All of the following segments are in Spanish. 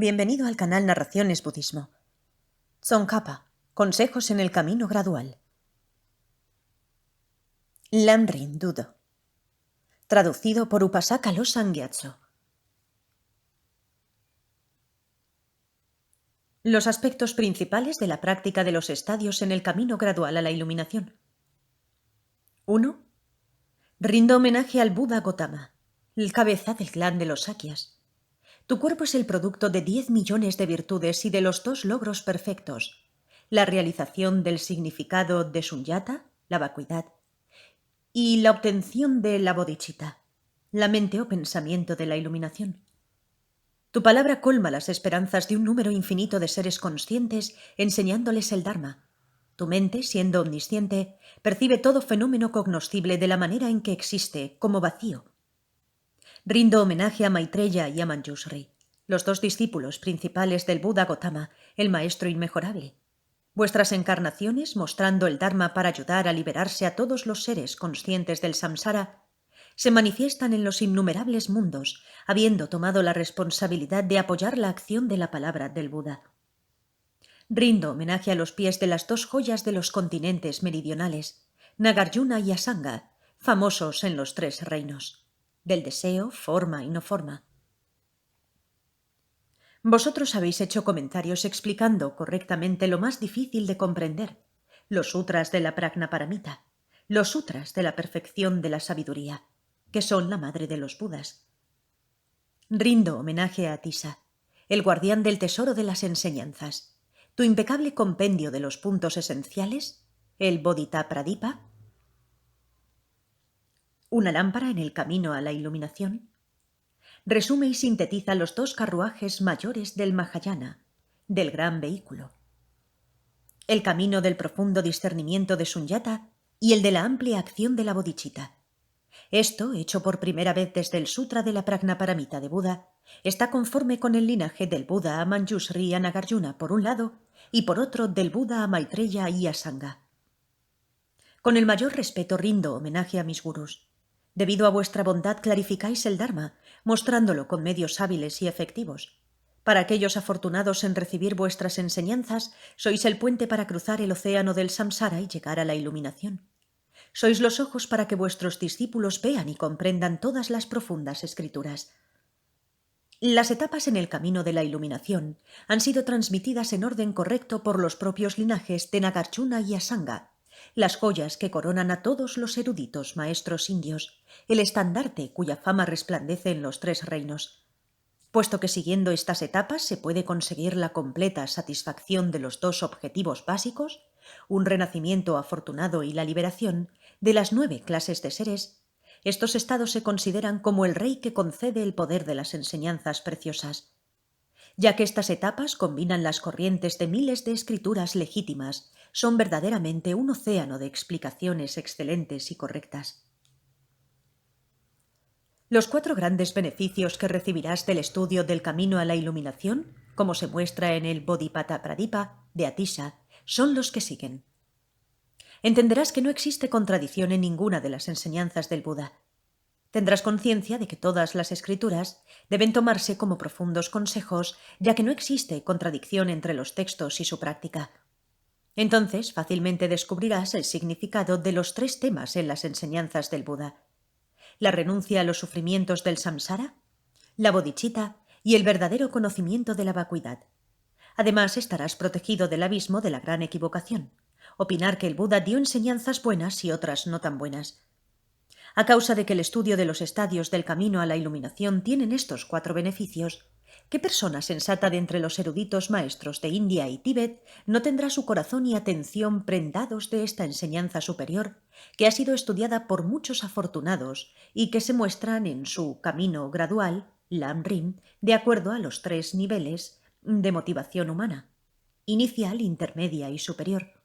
Bienvenido al canal Narraciones Budismo. Tsongkhapa, consejos en el camino gradual. Lamrim Dudo. Traducido por Upasaka Losang Gyatso. Los aspectos principales de la práctica de los estadios en el camino gradual a la iluminación. 1. Rindo homenaje al Buda Gotama, el cabeza del clan de los Sakyas. Tu cuerpo es el producto de 10 millones de virtudes y de los 2 logros perfectos: la realización del significado de Sunyata, la vacuidad, y la obtención de la bodhicitta, la mente o pensamiento de la iluminación. Tu palabra colma las esperanzas de un número infinito de seres conscientes, enseñándoles el Dharma. Tu mente, siendo omnisciente, percibe todo fenómeno cognoscible de la manera en que existe, como vacío. Rindo homenaje a Maitreya y a Manjushri, los 2 discípulos principales del Buda Gotama, el maestro inmejorable. Vuestras encarnaciones, mostrando el Dharma para ayudar a liberarse a todos los seres conscientes del samsara, se manifiestan en los innumerables mundos, habiendo tomado la responsabilidad de apoyar la acción de la palabra del Buda. Rindo homenaje a los pies de las 2 joyas de los continentes meridionales, Nagarjuna y Asanga, famosos en los 3 reinos, del deseo, forma y no forma. Vosotros habéis hecho comentarios explicando correctamente lo más difícil de comprender, los sutras de la Prajnaparamita, los sutras de la perfección de la sabiduría, que son la madre de los Budas. Rindo homenaje a Atisa, el guardián del tesoro de las enseñanzas, tu impecable compendio de los puntos esenciales, el Bodhitapradipa, una lámpara en el camino a la iluminación. Resume y sintetiza los 2 carruajes mayores del Mahayana, del gran vehículo: el camino del profundo discernimiento de Sunyata y el de la amplia acción de la bodhicitta. Esto, hecho por primera vez desde el Sutra de la Prajnaparamita de Buda, está conforme con el linaje del Buda a Manjushri y a Nagarjuna por un lado, y por otro del Buda a Maitreya y a Sangha. Con el mayor respeto rindo homenaje a mis gurús. Debido a vuestra bondad clarificáis el Dharma, mostrándolo con medios hábiles y efectivos. Para aquellos afortunados en recibir vuestras enseñanzas, sois el puente para cruzar el océano del samsara y llegar a la iluminación. Sois los ojos para que vuestros discípulos vean y comprendan todas las profundas escrituras. Las etapas en el camino de la iluminación han sido transmitidas en orden correcto por los propios linajes de Nagarjuna y Asanga, las joyas que coronan a todos los eruditos maestros indios, el estandarte cuya fama resplandece en los 3 reinos. Puesto que siguiendo estas etapas se puede conseguir la completa satisfacción de los 2 objetivos básicos, un renacimiento afortunado y la liberación de las 9 clases de seres, estos estados se consideran como el rey que concede el poder de las enseñanzas preciosas, ya que estas etapas combinan las corrientes de miles de escrituras legítimas, son verdaderamente un océano de explicaciones excelentes y correctas. Los 4 grandes beneficios que recibirás del estudio del camino a la iluminación, como se muestra en el Bodhipatapradipa de Atisa, son los que siguen. Entenderás que no existe contradicción en ninguna de las enseñanzas del Buda. Tendrás conciencia de que todas las escrituras deben tomarse como profundos consejos, ya que no existe contradicción entre los textos y su práctica. Entonces fácilmente descubrirás el significado de los 3 temas en las enseñanzas del Buda: la renuncia a los sufrimientos del samsara, la bodhicitta y el verdadero conocimiento de la vacuidad. Además, estarás protegido del abismo de la gran equivocación: opinar que el Buda dio enseñanzas buenas y otras no tan buenas. A causa de que el estudio de los estadios del camino a la iluminación tienen estos 4 beneficios, ¿qué persona sensata de entre los eruditos maestros de India y Tíbet no tendrá su corazón y atención prendados de esta enseñanza superior, que ha sido estudiada por muchos afortunados y que se muestran en su camino gradual, Lamrim, de acuerdo a los 3 niveles de motivación humana: inicial, intermedia y superior?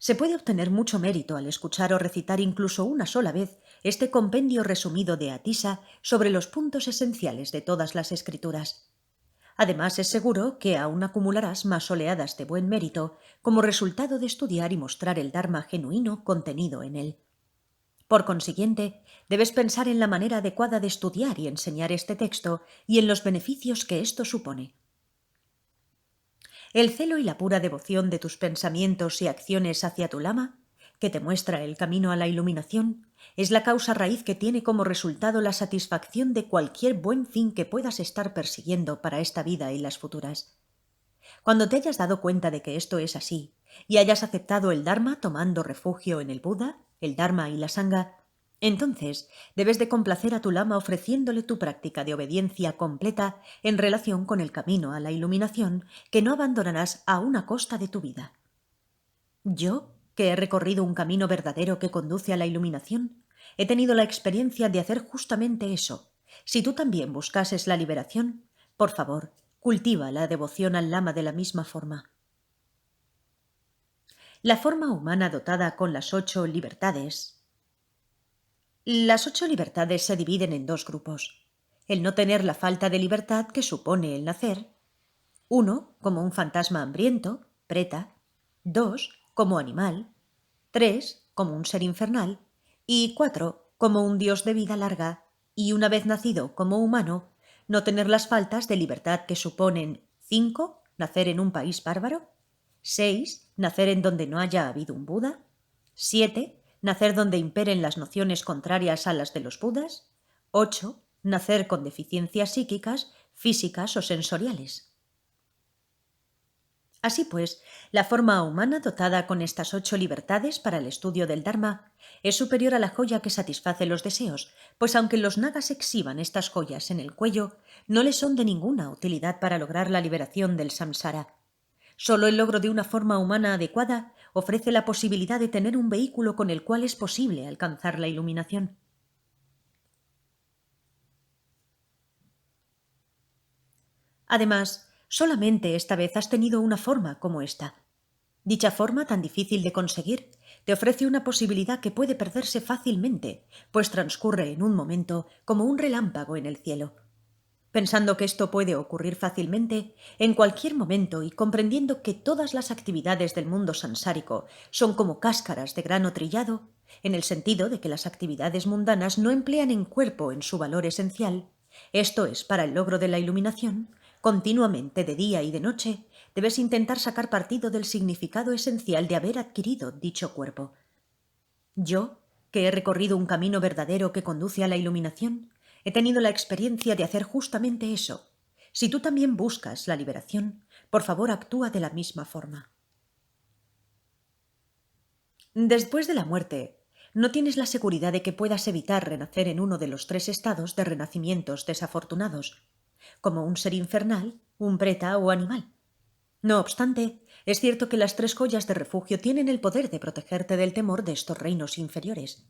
Se puede obtener mucho mérito al escuchar o recitar incluso una sola vez este compendio resumido de Atisa sobre los puntos esenciales de todas las escrituras. Además, es seguro que aún acumularás más oleadas de buen mérito como resultado de estudiar y mostrar el Dharma genuino contenido en él. Por consiguiente, debes pensar en la manera adecuada de estudiar y enseñar este texto y en los beneficios que esto supone. El celo y la pura devoción de tus pensamientos y acciones hacia tu lama, que te muestra el camino a la iluminación, es la causa raíz que tiene como resultado la satisfacción de cualquier buen fin que puedas estar persiguiendo para esta vida y las futuras. Cuando te hayas dado cuenta de que esto es así, y hayas aceptado el Dharma tomando refugio en el Buda, el Dharma y la Sangha, entonces debes de complacer a tu lama ofreciéndole tu práctica de obediencia completa en relación con el camino a la iluminación que no abandonarás a una costa de tu vida. Yo, que he recorrido un camino verdadero que conduce a la iluminación, he tenido la experiencia de hacer justamente eso. Si tú también buscases la liberación, por favor, cultiva la devoción al lama de la misma forma. La forma humana dotada con las 8 libertades. Las 8 libertades se dividen en dos grupos. El no tener la falta de libertad que supone el nacer. 1, como un fantasma hambriento, preta. 2, como animal. 3, como un ser infernal. Y 4, como un dios de vida larga. Y una vez nacido como humano, no tener las faltas de libertad que suponen 5, nacer en un país bárbaro. 6, nacer en donde no haya habido un Buda. 7, nacer donde imperen las nociones contrarias a las de los Budas. 8, nacer con deficiencias psíquicas, físicas o sensoriales. Así pues, la forma humana dotada con estas 8 libertades para el estudio del Dharma es superior a la joya que satisface los deseos, pues aunque los nagas exhiban estas joyas en el cuello, no les son de ninguna utilidad para lograr la liberación del samsara. Solo el logro de una forma humana adecuada ofrece la posibilidad de tener un vehículo con el cual es posible alcanzar la iluminación. Además, solamente esta vez has tenido una forma como esta. Dicha forma, tan difícil de conseguir, te ofrece una posibilidad que puede perderse fácilmente, pues transcurre en un momento como un relámpago en el cielo. Pensando que esto puede ocurrir fácilmente, en cualquier momento, y comprendiendo que todas las actividades del mundo sansárico son como cáscaras de grano trillado, en el sentido de que las actividades mundanas no emplean en cuerpo en su valor esencial, esto es, para el logro de la iluminación, continuamente de día y de noche, debes intentar sacar partido del significado esencial de haber adquirido dicho cuerpo. Yo, que he recorrido un camino verdadero que conduce a la iluminación, he tenido la experiencia de hacer justamente eso. Si tú también buscas la liberación, por favor actúa de la misma forma. Después de la muerte, no tienes la seguridad de que puedas evitar renacer en uno de los 3 estados de renacimientos desafortunados, como un ser infernal, un preta o animal. No obstante, es cierto que las 3 joyas de refugio tienen el poder de protegerte del temor de estos reinos inferiores.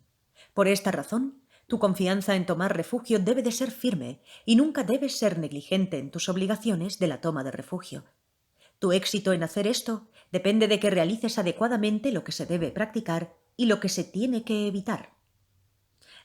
Por esta razón, tu confianza en tomar refugio debe de ser firme y nunca debes ser negligente en tus obligaciones de la toma de refugio. Tu éxito en hacer esto depende de que realices adecuadamente lo que se debe practicar y lo que se tiene que evitar.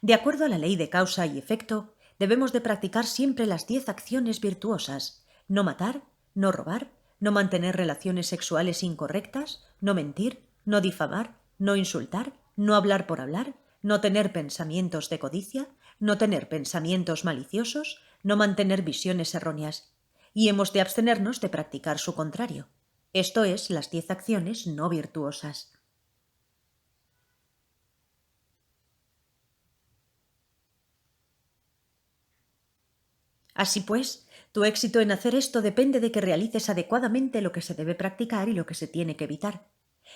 De acuerdo a la ley de causa y efecto, debemos de practicar siempre las 10 acciones virtuosas: no matar, no robar, no mantener relaciones sexuales incorrectas, no mentir, no difamar, no insultar, no hablar por hablar, no tener pensamientos de codicia, no tener pensamientos maliciosos, no mantener visiones erróneas. Y hemos de abstenernos de practicar su contrario. Esto es, las 10 acciones no virtuosas. Así pues, tu éxito en hacer esto depende de que realices adecuadamente lo que se debe practicar y lo que se tiene que evitar.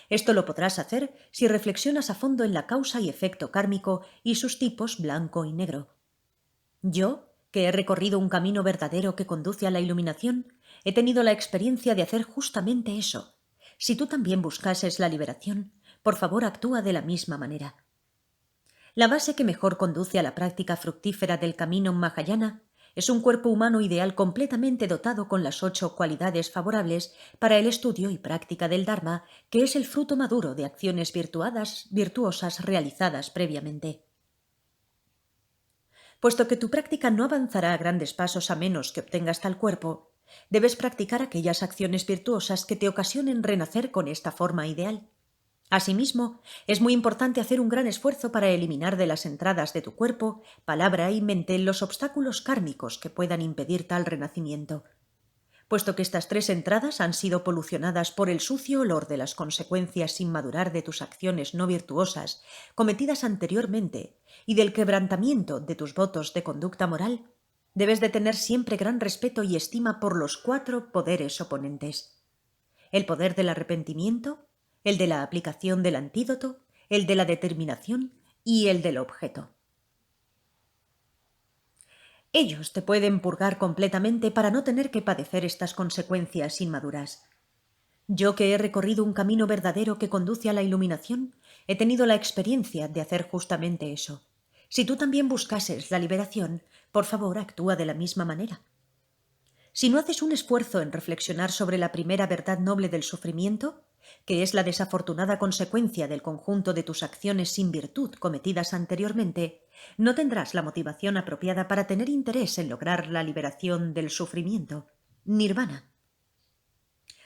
Esto lo podrás hacer si reflexionas a fondo en la causa y efecto kármico y sus tipos blanco y negro. Yo, que he recorrido un camino verdadero que conduce a la iluminación, he tenido la experiencia de hacer justamente eso. Si tú también buscases la liberación, por favor actúa de la misma manera. La base que mejor conduce a la práctica fructífera del camino Mahayana es un cuerpo humano ideal completamente dotado con las 8 cualidades favorables para el estudio y práctica del Dharma, que es el fruto maduro de acciones virtuosas realizadas previamente. Puesto que tu práctica no avanzará a grandes pasos a menos que obtengas tal cuerpo, debes practicar aquellas acciones virtuosas que te ocasionen renacer con esta forma ideal. Asimismo, es muy importante hacer un gran esfuerzo para eliminar de las entradas de tu cuerpo, palabra y mente los obstáculos kármicos que puedan impedir tal renacimiento, puesto que estas tres entradas han sido polucionadas por el sucio olor de las consecuencias sin madurar de tus acciones no virtuosas cometidas anteriormente y del quebrantamiento de tus votos de conducta moral. Debes de tener siempre gran respeto y estima por los 4 poderes oponentes: el poder del arrepentimiento, el de la aplicación del antídoto, el de la determinación y el del objeto. Ellos te pueden purgar completamente para no tener que padecer estas consecuencias inmaduras. Yo, que he recorrido un camino verdadero que conduce a la iluminación, he tenido la experiencia de hacer justamente eso. Si tú también buscases la liberación, por favor, actúa de la misma manera. Si no haces un esfuerzo en reflexionar sobre la primera verdad noble del sufrimiento, que es la desafortunada consecuencia del conjunto de tus acciones sin virtud cometidas anteriormente, no tendrás la motivación apropiada para tener interés en lograr la liberación del sufrimiento, nirvana.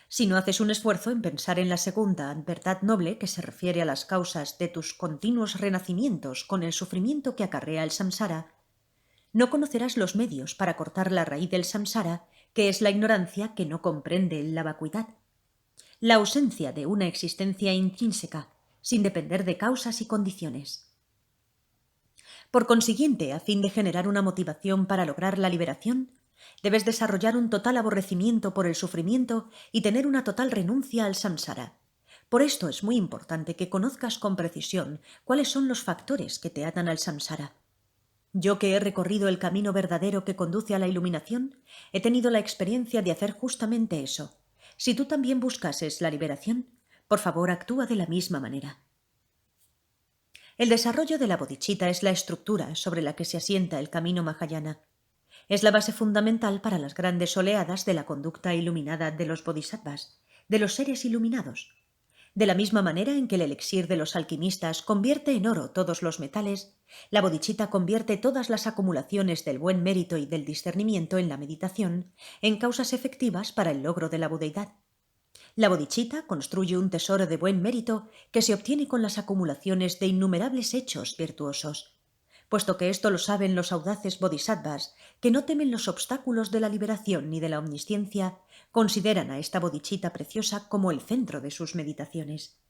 Si no haces un esfuerzo en pensar en la segunda verdad noble, que se refiere a las causas de tus continuos renacimientos con el sufrimiento que acarrea el samsara, no conocerás los medios para cortar la raíz del samsara, que es la ignorancia que no comprende la vacuidad, la ausencia de una existencia intrínseca, sin depender de causas y condiciones. Por consiguiente, a fin de generar una motivación para lograr la liberación, debes desarrollar un total aborrecimiento por el sufrimiento y tener una total renuncia al samsara. Por esto es muy importante que conozcas con precisión cuáles son los factores que te atan al samsara. Yo, que he recorrido el camino verdadero que conduce a la iluminación, he tenido la experiencia de hacer justamente eso. Si tú también buscases la liberación, por favor, actúa de la misma manera. El desarrollo de la bodhicitta es la estructura sobre la que se asienta el camino mahayana. Es la base fundamental para las grandes oleadas de la conducta iluminada de los bodhisattvas, de los seres iluminados. De la misma manera en que el elixir de los alquimistas convierte en oro todos los metales, la bodhicitta convierte todas las acumulaciones del buen mérito y del discernimiento en la meditación en causas efectivas para el logro de la budeidad. La bodhicitta construye un tesoro de buen mérito que se obtiene con las acumulaciones de innumerables hechos virtuosos. Puesto que esto lo saben los audaces bodhisattvas, que no temen los obstáculos de la liberación ni de la omnisciencia, consideran a esta bodhicitta preciosa como el centro de sus meditaciones.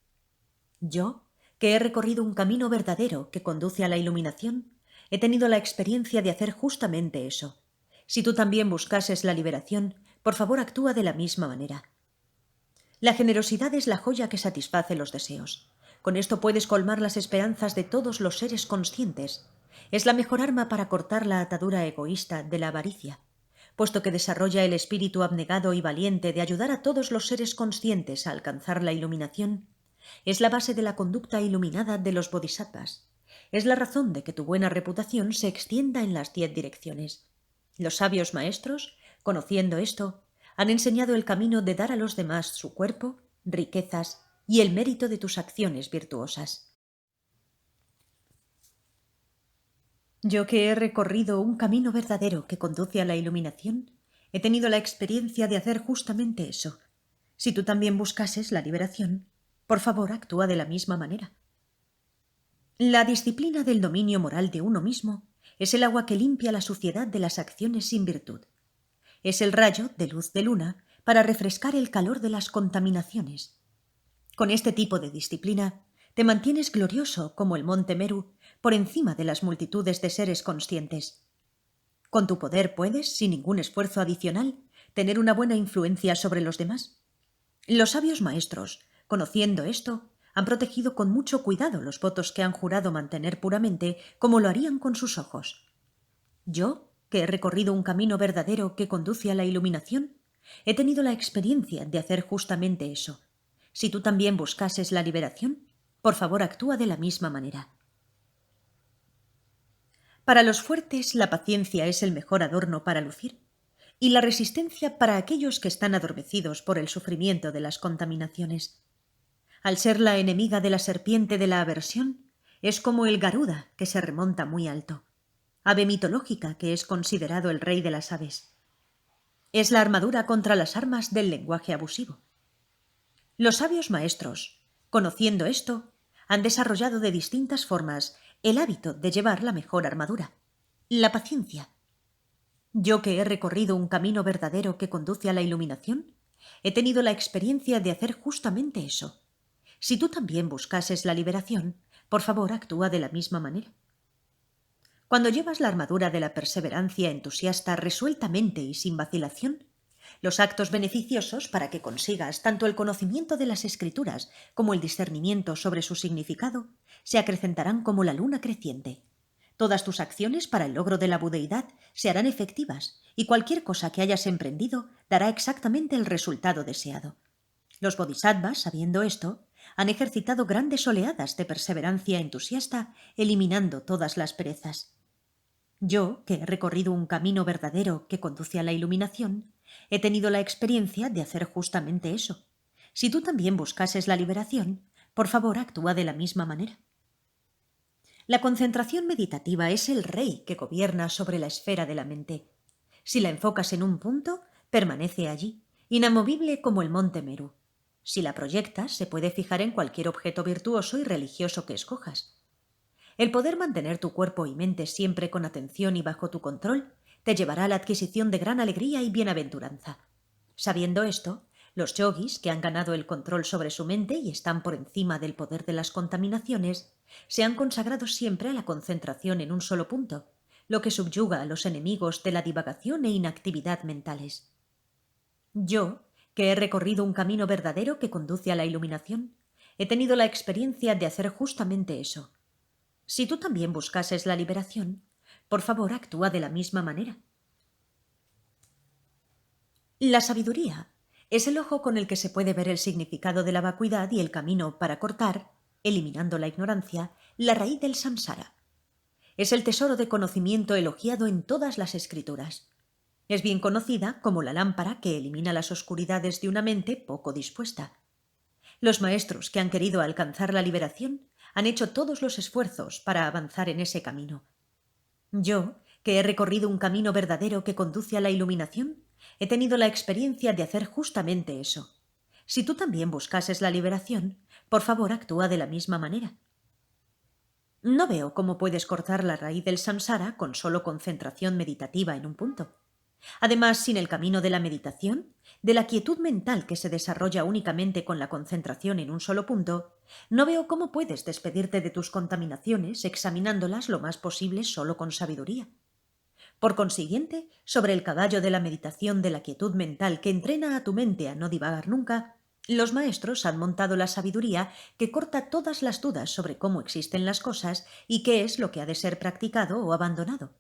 Yo, que he recorrido un camino verdadero que conduce a la iluminación, he tenido la experiencia de hacer justamente eso. Si tú también buscases la liberación, por favor, actúa de la misma manera. La generosidad es la joya que satisface los deseos. Con esto puedes colmar las esperanzas de todos los seres conscientes. Es la mejor arma para cortar la atadura egoísta de la avaricia, puesto que desarrolla el espíritu abnegado y valiente de ayudar a todos los seres conscientes a alcanzar la iluminación. Es la base de la conducta iluminada de los bodhisattvas. Es la razón de que tu buena reputación se extienda en las 10 direcciones. Los sabios maestros, conociendo esto, han enseñado el camino de dar a los demás su cuerpo, riquezas y el mérito de tus acciones virtuosas. Yo, que he recorrido un camino verdadero que conduce a la iluminación, he tenido la experiencia de hacer justamente eso. Si tú también buscases la liberación, por favor, actúa de la misma manera. La disciplina del dominio moral de uno mismo es el agua que limpia la suciedad de las acciones sin virtud. Es el rayo de luz de luna para refrescar el calor de las contaminaciones. Con este tipo de disciplina te mantienes glorioso como el monte Meru por encima de las multitudes de seres conscientes. Con tu poder puedes, sin ningún esfuerzo adicional, tener una buena influencia sobre los demás. Los sabios maestros, conociendo esto, han protegido con mucho cuidado los votos que han jurado mantener puramente, como lo harían con sus ojos. Yo, que he recorrido un camino verdadero que conduce a la iluminación, he tenido la experiencia de hacer justamente eso. Si tú también buscases la liberación, por favor, actúa de la misma manera. Para los fuertes, la paciencia es el mejor adorno para lucir, y la resistencia para aquellos que están adormecidos por el sufrimiento de las contaminaciones. Al ser la enemiga de la serpiente de la aversión, es como el garuda que se remonta muy alto, ave mitológica que es considerado el rey de las aves. Es la armadura contra las armas del lenguaje abusivo. Los sabios maestros, Conociendo esto, han desarrollado de distintas formas el hábito de llevar la mejor armadura, la paciencia. Yo, que he recorrido un camino verdadero que conduce a la iluminación, he tenido la experiencia de hacer justamente eso. Si tú también buscases la liberación, por favor, actúa de la misma manera. Cuando llevas la armadura de la perseverancia entusiasta resueltamente y sin vacilación, los actos beneficiosos para que consigas tanto el conocimiento de las Escrituras como el discernimiento sobre su significado se acrecentarán como la luna creciente. Todas tus acciones para el logro de la budeidad se harán efectivas y cualquier cosa que hayas emprendido dará exactamente el resultado deseado. Los bodhisattvas, sabiendo esto, han ejercitado grandes oleadas de perseverancia entusiasta, eliminando todas las perezas. Yo, que he recorrido un camino verdadero que conduce a la iluminación, he tenido la experiencia de hacer justamente eso. Si tú también buscases la liberación, por favor, actúa de la misma manera. La concentración meditativa es el rey que gobierna sobre la esfera de la mente. Si la enfocas en un punto, permanece allí, inamovible como el monte Meru. Si la proyectas, se puede fijar en cualquier objeto virtuoso y religioso que escojas. El poder mantener tu cuerpo y mente siempre con atención y bajo tu control te llevará a la adquisición de gran alegría y bienaventuranza. Sabiendo esto, los yogis, que han ganado el control sobre su mente y están por encima del poder de las contaminaciones, se han consagrado siempre a la concentración en un solo punto, lo que subyuga a los enemigos de la divagación e inactividad mentales. Yo, que he recorrido un camino verdadero que conduce a la iluminación, he tenido la experiencia de hacer justamente eso. Si tú también buscases la liberación, por favor, actúa de la misma manera. La sabiduría es el ojo con el que se puede ver el significado de la vacuidad y el camino para cortar, eliminando la ignorancia, la raíz del samsara. Es el tesoro de conocimiento elogiado en todas las escrituras. Es bien conocida como la lámpara que elimina las oscuridades de una mente poco dispuesta. Los maestros que han querido alcanzar la liberación han hecho todos los esfuerzos para avanzar en ese camino. Yo, que he recorrido un camino verdadero que conduce a la iluminación, he tenido la experiencia de hacer justamente eso. Si tú también buscases la liberación, por favor, actúa de la misma manera. No veo cómo puedes cortar la raíz del samsara con solo concentración meditativa en un punto. Además, sin el camino de la meditación, de la quietud mental que se desarrolla únicamente con la concentración en un solo punto, no veo cómo puedes despedirte de tus contaminaciones examinándolas lo más posible solo con sabiduría. Por consiguiente, sobre el caballo de la meditación de la quietud mental que entrena a tu mente a no divagar nunca, los maestros han montado la sabiduría que corta todas las dudas sobre cómo existen las cosas y qué es lo que ha de ser practicado o abandonado.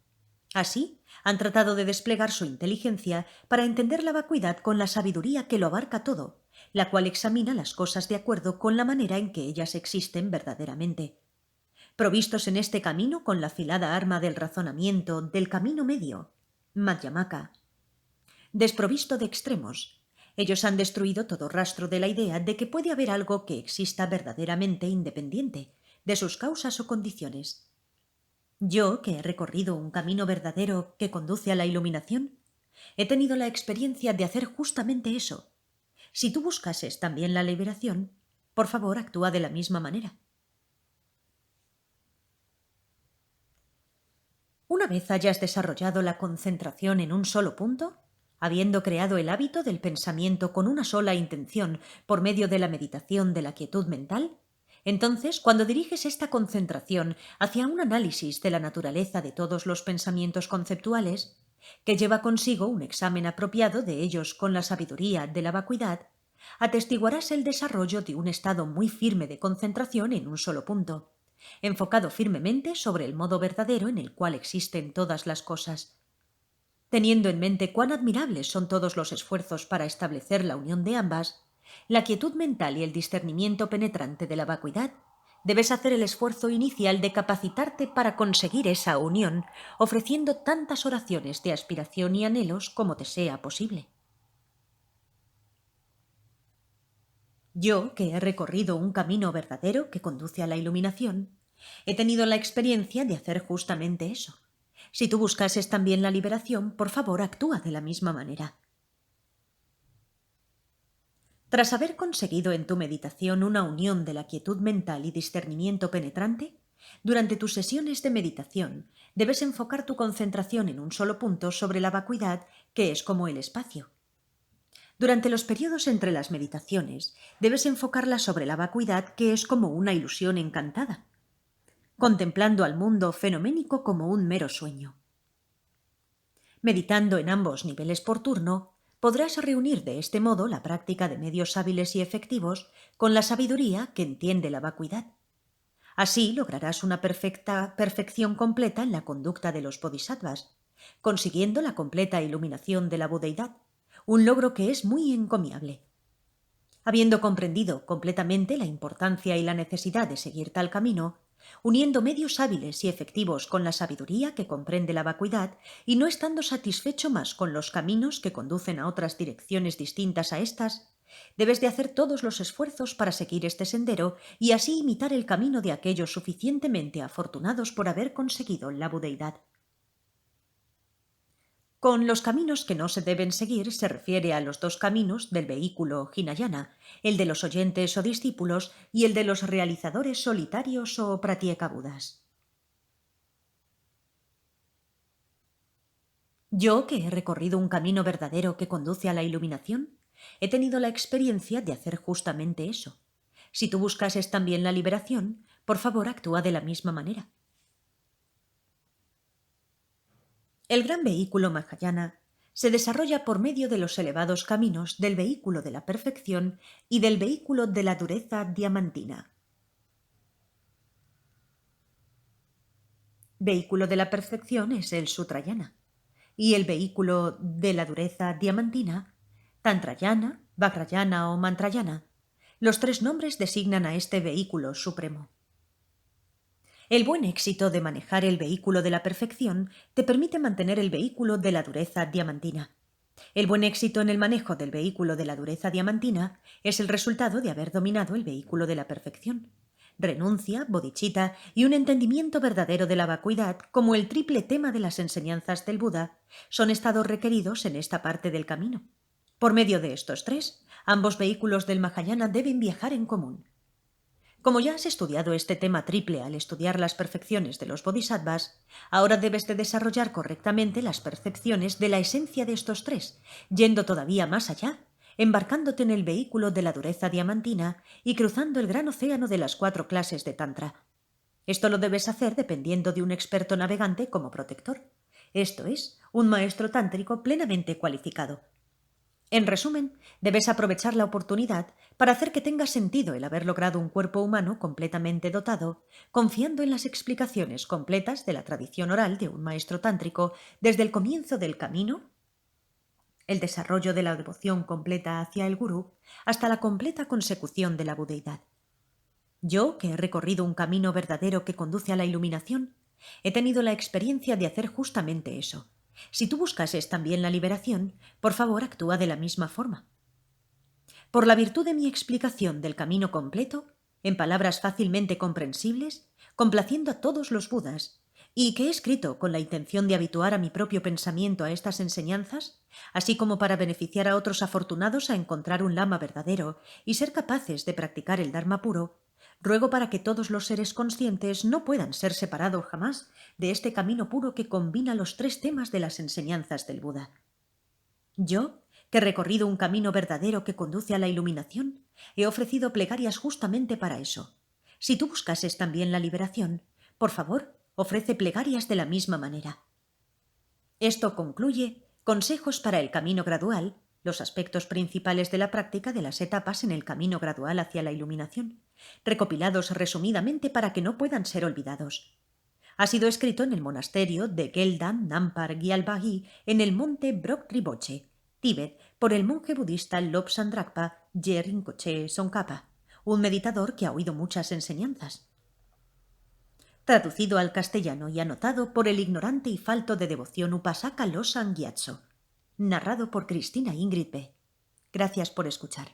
Así, han tratado de desplegar su inteligencia para entender la vacuidad con la sabiduría que lo abarca todo, la cual examina las cosas de acuerdo con la manera en que ellas existen verdaderamente. Provistos en este camino con la afilada arma del razonamiento del camino medio, Madhyamaka, desprovisto de extremos, ellos han destruido todo rastro de la idea de que puede haber algo que exista verdaderamente independiente de sus causas o condiciones. Yo, que he recorrido un camino verdadero que conduce a la iluminación, he tenido la experiencia de hacer justamente eso. Si tú buscases también la liberación, por favor, actúa de la misma manera. Una vez hayas desarrollado la concentración en un solo punto, habiendo creado el hábito del pensamiento con una sola intención por medio de la meditación de la quietud mental, entonces, cuando diriges esta concentración hacia un análisis de la naturaleza de todos los pensamientos conceptuales, que lleva consigo un examen apropiado de ellos con la sabiduría de la vacuidad, atestiguarás el desarrollo de un estado muy firme de concentración en un solo punto, enfocado firmemente sobre el modo verdadero en el cual existen todas las cosas. Teniendo en mente cuán admirables son todos los esfuerzos para establecer la unión de ambas, la quietud mental y el discernimiento penetrante de la vacuidad, debes hacer el esfuerzo inicial de capacitarte para conseguir esa unión, ofreciendo tantas oraciones de aspiración y anhelos como te sea posible. Yo, que he recorrido un camino verdadero que conduce a la iluminación, he tenido la experiencia de hacer justamente eso. Si tú buscases también la liberación, por favor, actúa de la misma manera. Tras haber conseguido en tu meditación una unión de la quietud mental y discernimiento penetrante, durante tus sesiones de meditación debes enfocar tu concentración en un solo punto sobre la vacuidad, que es como el espacio. Durante los periodos entre las meditaciones, debes enfocarla sobre la vacuidad, que es como una ilusión encantada, contemplando al mundo fenoménico como un mero sueño. Meditando en ambos niveles por turno, podrás reunir de este modo la práctica de medios hábiles y efectivos con la sabiduría que entiende la vacuidad. Así lograrás una perfección completa en la conducta de los bodhisattvas, consiguiendo la completa iluminación de la budeidad, un logro que es muy encomiable. Habiendo comprendido completamente la importancia y la necesidad de seguir tal camino, uniendo medios hábiles y efectivos con la sabiduría que comprende la vacuidad y no estando satisfecho más con los caminos que conducen a otras direcciones distintas a estas, debes de hacer todos los esfuerzos para seguir este sendero y así imitar el camino de aquellos suficientemente afortunados por haber conseguido la budeidad. Con los caminos que no se deben seguir se refiere a los dos caminos del vehículo Hinayana, el de los oyentes o discípulos y el de los realizadores solitarios o pratyekabudas. Yo, que he recorrido un camino verdadero que conduce a la iluminación, he tenido la experiencia de hacer justamente eso. Si tú buscases también la liberación, por favor actúa de la misma manera. El gran vehículo Mahayana se desarrolla por medio de los elevados caminos del vehículo de la perfección y del vehículo de la dureza diamantina. Vehículo de la perfección es el Sutrayana y el vehículo de la dureza diamantina, Tantrayana, Vajrayana o Mantrayana. Los tres nombres designan a este vehículo supremo. El buen éxito de manejar el vehículo de la perfección te permite mantener el vehículo de la dureza diamantina. El buen éxito en el manejo del vehículo de la dureza diamantina es el resultado de haber dominado el vehículo de la perfección. Renuncia, bodhicitta y un entendimiento verdadero de la vacuidad, como el triple tema de las enseñanzas del Buda, son estados requeridos en esta parte del camino. Por medio de estos tres, ambos vehículos del Mahayana deben viajar en común. Como ya has estudiado este tema triple al estudiar las perfecciones de los bodhisattvas, ahora debes de desarrollar correctamente las percepciones de la esencia de estos tres, yendo todavía más allá, embarcándote en el vehículo de la dureza diamantina y cruzando el gran océano de las 4 clases de Tantra. Esto lo debes hacer dependiendo de un experto navegante como protector, esto es, un maestro tántrico plenamente cualificado. En resumen, debes aprovechar la oportunidad para hacer que tenga sentido el haber logrado un cuerpo humano completamente dotado, confiando en las explicaciones completas de la tradición oral de un maestro tántrico desde el comienzo del camino, el desarrollo de la devoción completa hacia el gurú, hasta la completa consecución de la budeidad. Yo, que he recorrido un camino verdadero que conduce a la iluminación, he tenido la experiencia de hacer justamente eso. Si tú buscases también la liberación, por favor actúa de la misma forma. Por la virtud de mi explicación del camino completo, en palabras fácilmente comprensibles, complaciendo a todos los budas, y que he escrito con la intención de habituar a mi propio pensamiento a estas enseñanzas, así como para beneficiar a otros afortunados a encontrar un lama verdadero y ser capaces de practicar el Dharma puro, ruego para que todos los seres conscientes no puedan ser separados jamás de este camino puro que combina los tres temas de las enseñanzas del Buda. Yo, que he recorrido un camino verdadero que conduce a la iluminación, he ofrecido plegarias justamente para eso. Si tú buscases también la liberación, por favor, ofrece plegarias de la misma manera. Esto concluye consejos para el camino gradual, los aspectos principales de la práctica de las etapas en el camino gradual hacia la iluminación, recopilados resumidamente para que no puedan ser olvidados. Ha sido escrito en el monasterio de Geldan Nampar Gyalbagi en el monte Brok Rinpoche, Tíbet, por el monje budista Lobsang Drakpa Ye Rinpoche Tsongkhapa, un meditador que ha oído muchas enseñanzas. Traducido al castellano y anotado por el ignorante y falto de devoción Upasaka Losang Gyatso. Narrado por Cristina Ingrid B. Gracias por escuchar.